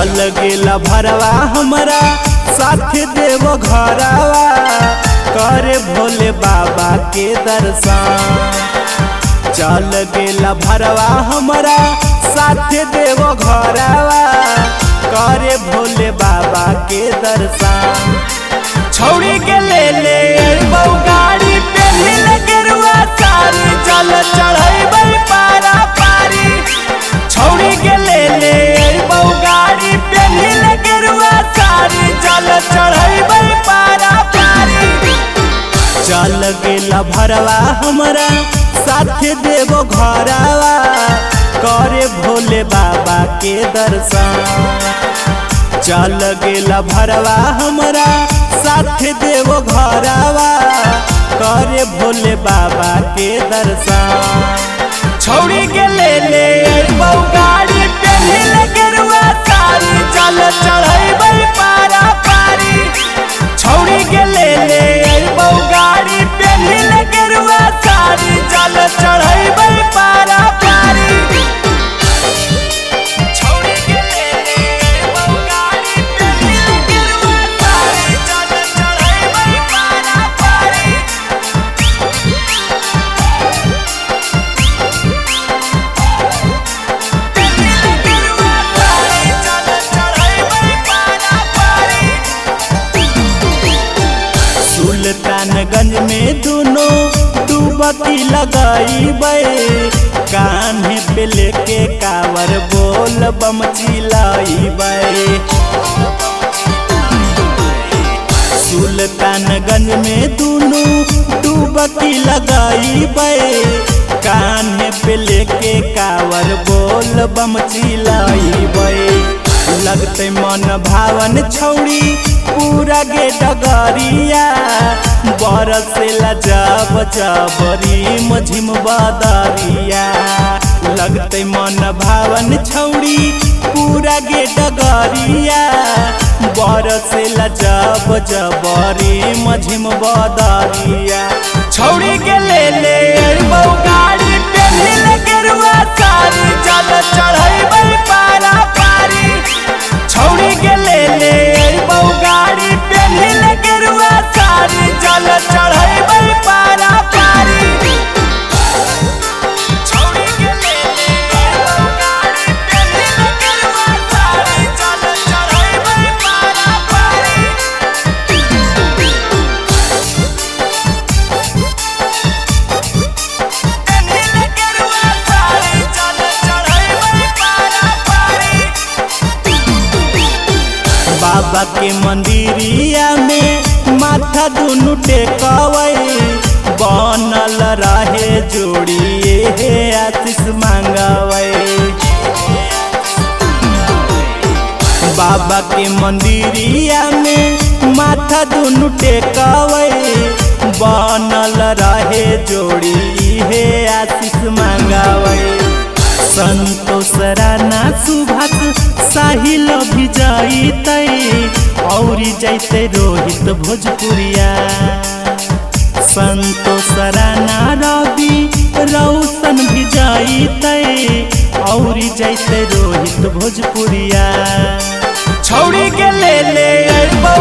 चल गेला भरवा हमरा साथ देव घरवा करे भोले बाबा के दर्शन। चल गेला भरवा हमरा साथ देव घरवा करे भोले बाबा के दर्शन। छौड़ी के ले अइबौ गाड़ी पे नील गेरुआ साड़ी चल चढ़ैबै पारा पारी। छौड़ी के ले अइबौ गाड़ी पे नील गेरुआ साड़ी चल चढ़ैबै पारा पारी। चल गेला भरवा हमरा साथ देव घरवा करे भोले बाबा के दर्शन। चल गेला भरवा हमरा साथ देव घरवा करे भोले बाबा के दर्शन। छौड़ी के ले अइबौ गाड़ी पे नील गेरुआ साड़ी चल चढ़ैबै पारा पारी। छौड़ी के ले अइबौ गाड़ी पे नील गेरुआ साड़ी चल चढ़ैबै पारा पारी। छौड़ी के ले अइबौ गाड़ी पे नील गेरुआ साड़ी चल चढ़ैबै पारा पारी। नील गेरुआ साड़ी चल चढ़ैबै पारा पारी। सुल्तानगंज में दोनों डुबकी लगाइबै कान्हे पे लेके कावर बोल बम चिल्लाइबै। सुल्तानगंज में दोनों डुबकी लगाइबै कान्हे पे लेके कावर बोल बम चिल्लाइबै। लगते मन भावन छौड़ी पूरा गे डगरिया बरसेला जब जबरी मझिम बदरिया। लगते मन भावन छौड़ी पूरा गे डगरिया बरसेला जब जबरी मझिम बदरिया। छौड़ी के ले अइबौ गाड़ी पे नील गेरुआ साड़ी चल चढ़ैबै पारा पारी। छौड़ी के ले अइबौ गाड़ी पे नील गेरुआ साड़ी चल चढ़ैबै पारा पारी। छौड़ी के ले अइबौ गाड़ी पे नील गेरुआ साड़ी चल चढ़ैबै पारा पारी। नील गेरुआ साड़ी चल चढ़ैबै पारा पारी। बाबा के मंदिरिया में माथा दुनु टेकबै बनल रहे जोड़िए हे आशीष मांगबै। बाबा के मंदिरिया में माथा दुनु टेकबै बनल रहे जोड़ी हे आशीष मांगबै। संतोष राणा सुभाष साहिल भी जैतै औरी जैते रोहित भोजपुरिया। संतोष राणा रवि रौशन भी जैतै औरी जैते रोहित भोजपुरिया। छौड़ी के ले अइबौ